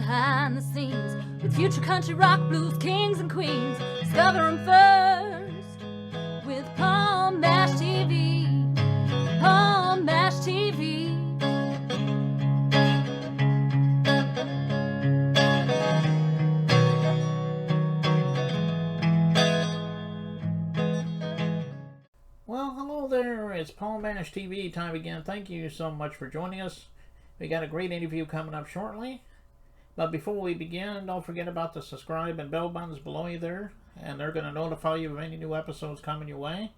behind the scenes with future country rock blues kings and queens. Discover them first with Palm Bash TV. Palm Bash TV. Well, hello there. It's Palm Bash TV time again. Thank you so much for joining us. We got a great interview coming up shortly. But before we begin, don't forget about the subscribe and bell buttons below you there. And they're going to notify you of any new episodes coming your way.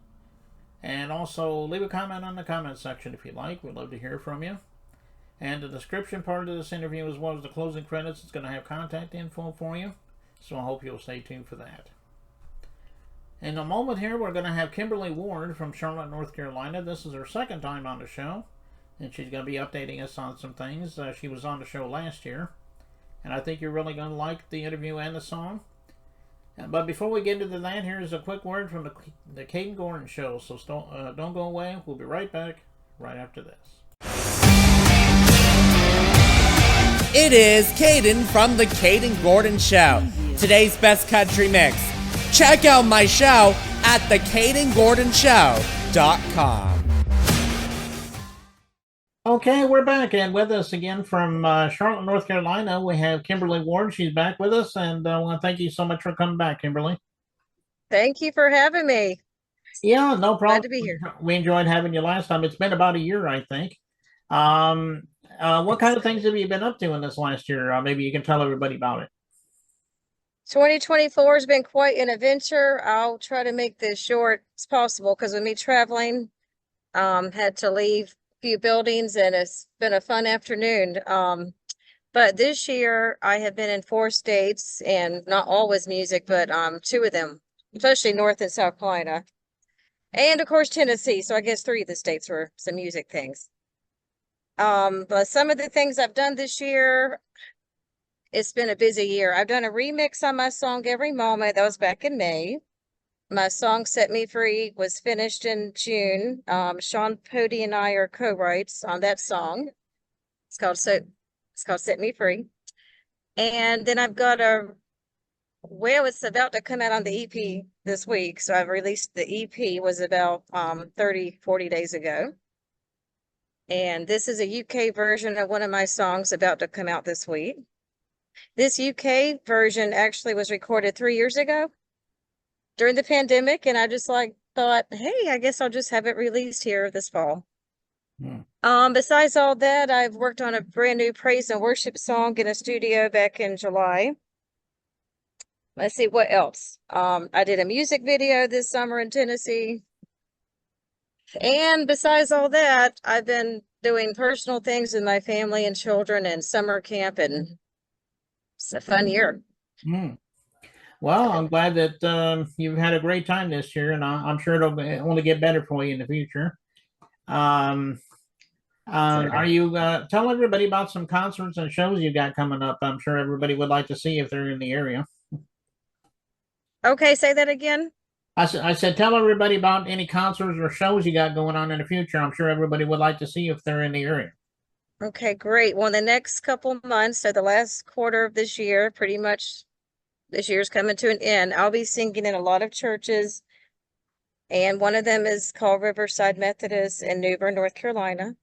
And also, leave a comment on the comment section if you like. We'd love to hear from you. And the description part of this interview, as well as the closing credits, is going to have contact info for you. So I hope you'll stay tuned for that. In a moment here, we're going to have Kimberly Ward from Charlotte, North Carolina. This is her second time on the show, and she's going to be updating us on some things. She was on the show last year, and I think you're really going to like the interview and the song. But before we get into that, here's a quick word from the Caden Gordon Show. So don't go away. We'll be right back right after this. It is Caden from the Caden Gordon Show. Today's best country mix. Check out my show at thecadengordonshow.com. Okay, we're back, and with us again from Charlotte, North Carolina, we have Kimberly Ward. She's back with us, and I want to thank you so much for coming back, Kimberly. Thank you for having me. Yeah, no problem. Glad to be here. We enjoyed having you last time. It's been about a year, I think. What kind of things have you been up to in this last year? Maybe you can tell everybody about it. 2024 has been quite an adventure. I'll try to make this short as possible because with me traveling, had to leave a few buildings and it's been a fun afternoon. But this year I have been in 4 states and not always music, but 2 of them, especially North and South Carolina. And of course Tennessee. So I guess 3 of the states were some music things. But some of the things I've done this year, it's been a busy year. I've done a remix on my song Every Moment. That was back in May. My song Set Me Free was finished in June. Sean Pody and I are co-writes on that song. It's called Set Me Free. And then I've got it's about to come out on the EP this week. So I've released the EP was about 40 days ago. And this is a UK version of one of my songs about to come out this week. This UK version actually was recorded 3 years ago during the pandemic, and I just thought, hey, I guess I'll just have it released here this fall. Besides all that, I've worked on a brand new praise and worship song in a studio back in July. Let's see what else. I did a music video this summer in Tennessee. And besides all that, I've been doing personal things with my family and children and summer camp, and it's a fun year. Well, I'm glad that you've had a great time this year, and I'm sure it'll only get better for you in the future. Are you tell everybody about some concerts and shows you got coming up? I'm sure everybody would like to see if they're in the area. Okay, say that again. I said tell everybody about any concerts or shows you got going on in the future. I'm sure everybody would like to see if they're in the area. Okay, great. Well, the next couple months, so the last quarter of this year, pretty much this year's coming to an end, I'll be singing in a lot of churches. And one of them is called Riverside Methodist in New Bern, North Carolina.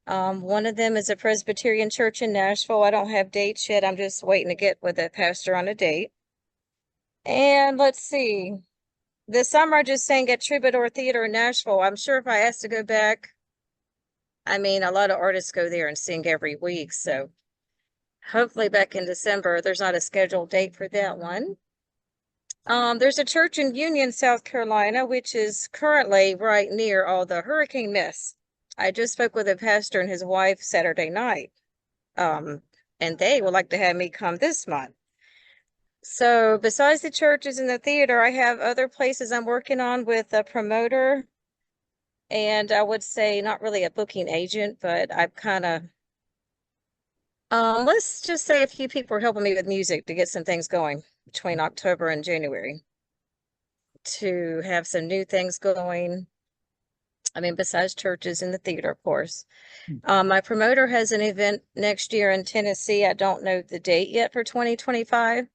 One of them is a Presbyterian church in Nashville. I don't have dates yet. I'm just waiting to get with the pastor on a date. And let's see. This summer I just sang at Troubadour Theater in Nashville. I'm sure if I asked to go back, I mean, a lot of artists go there and sing every week. So hopefully back in December, there's not a scheduled date for that one. There's a church in Union, South Carolina, which is currently right near all the hurricane mess. I just spoke with a pastor and his wife Saturday night. And they would like to have me come this month. So besides the churches and the theater, I have other places I'm working on with a promoter. And I would say not really a booking agent, but I've kind of, let's just say a few people are helping me with music to get some things going between October and January to have some new things going. I mean, besides churches and the theater, of course. My promoter has an event next year in Tennessee. I don't know the date yet for 2025.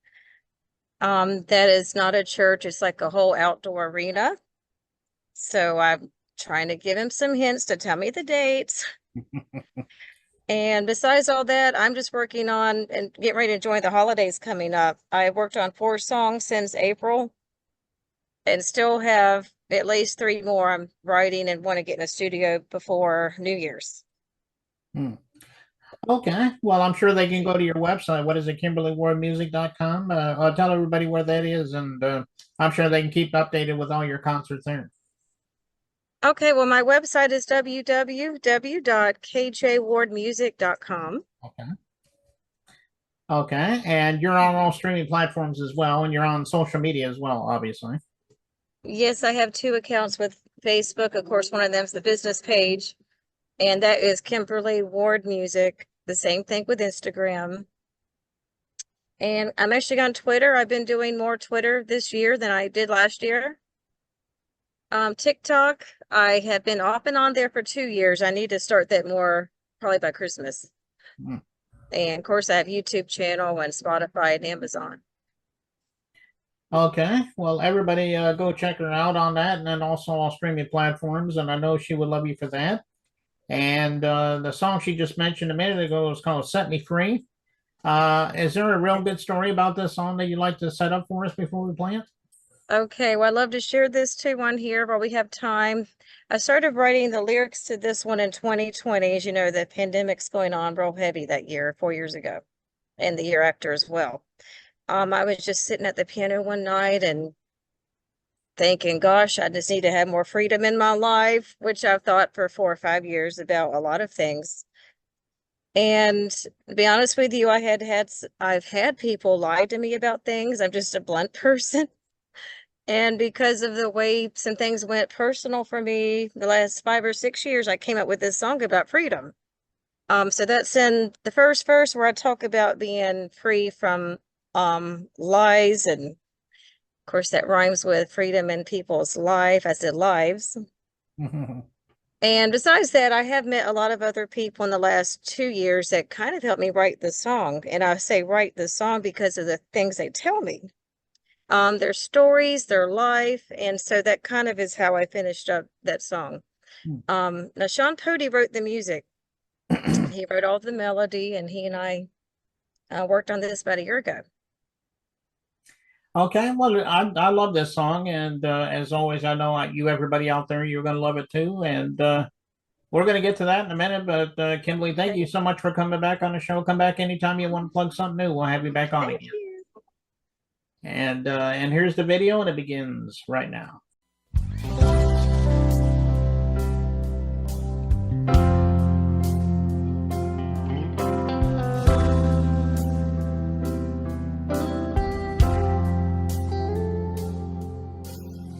That is not a church. It's like a whole outdoor arena. So I'm trying to give him some hints to tell me the dates. And besides all that, I'm just working on and getting ready to join the holidays coming up. I worked on 4 songs since April and still have at least 3 more I'm writing and want to get in a studio before New Year's. Okay. Well, I'm sure they can go to your website. What is it? KimberlyWardMusic.com. I'll tell everybody where that is, and I'm sure they can keep updated with all your concerts there. Okay, well, my website is www.kjwardmusic.com. Okay. Okay. And you're on all streaming platforms as well, and you're on social media as well, obviously. Yes, I have 2 accounts with Facebook. Of course, one of them is the business page, and that is Kimberly Ward Music. The same thing with Instagram. And I'm actually on Twitter. I've been doing more Twitter this year than I did last year. TikTok, I have been off and on there for 2 years. I need to start that more probably by Christmas. And of course, I have YouTube channel and Spotify and Amazon. Okay. Well, everybody go check her out on that, and then also all streaming platforms. And I know she would love you for that. And the song she just mentioned a minute ago is called Set Me Free. Is there a real good story about this song that you'd like to set up for us before we play it? Okay, well, I'd love to share this too on here while we have time. I started writing the lyrics to this one in 2020. As you know, the pandemic's going on real heavy that year, 4 years ago, and the year after as well. I was just sitting at the piano one night and thinking, gosh, I just need to have more freedom in my life, which I've thought for 4 or 5 years about a lot of things. And to be honest with you, I've had people lie to me about things. I'm just a blunt person. And because of the way some things went personal for me the last 5 or 6 years, I came up with this song about freedom. So that's in the first verse where I talk about being free from lies, and of course that rhymes with freedom in people's life. I said lives. And besides that, I have met a lot of other people in the last 2 years that kind of helped me write the song. And I say write the song because of the things they tell me. Their stories, their life, and so that kind of is how I finished up that song. Now Sean Pody wrote the music. He wrote all the melody, and he and I worked on this about a year ago. Okay, well, I love this song, and as always, I know you, everybody out there, you're going to love it too, and we're going to get to that in a minute, but Kimberly, thank you so much for coming back on the show. Come back anytime you want to plug something new. We'll have you back on Thank again. you. And here's the video, and it begins right now.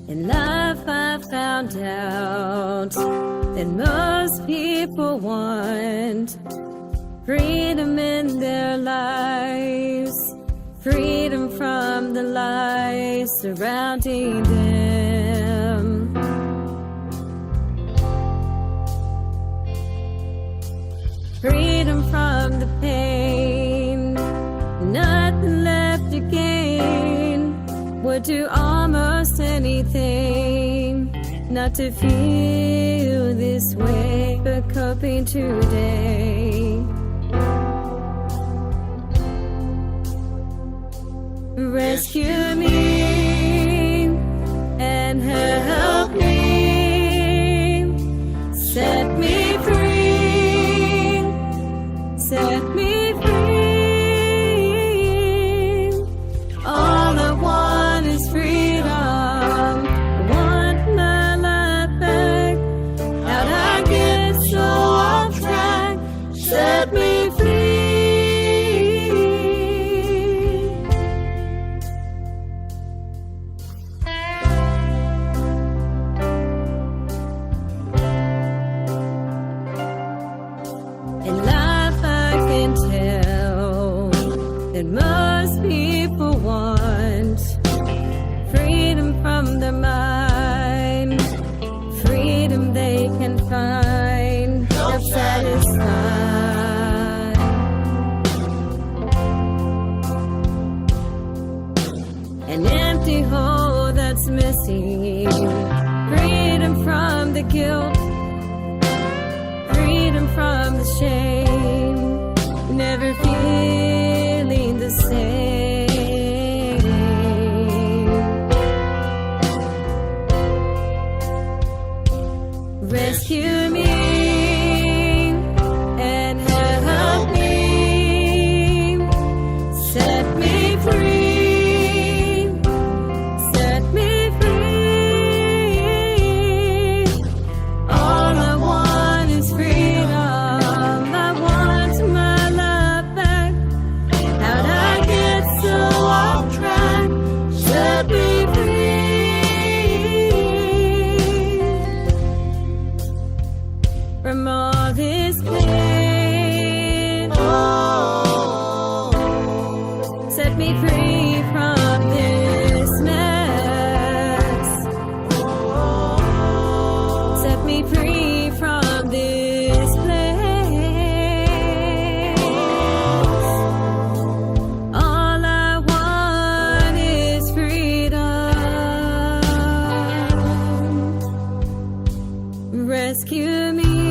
In life I found out that most people want freedom in their lives, freedom from the lies surrounding them. Freedom from the pain, nothing left to gain. Would do almost anything not to feel this way, but coping today. Rescue me and help me, set me free, set me free. All I want is freedom. I want my life back. How'd I get so off track? Set me free. In life I can tell that most people want freedom from their mind, freedom they guilt, freedom from the shame, never feeling the same. Rescue me and help me, set me free, set me free. All I want is freedom. I want my love back. How'd I get so off track? Set me free from all this pain. Set me free from this mess. Set me free from this place. All I want is freedom. Rescue me.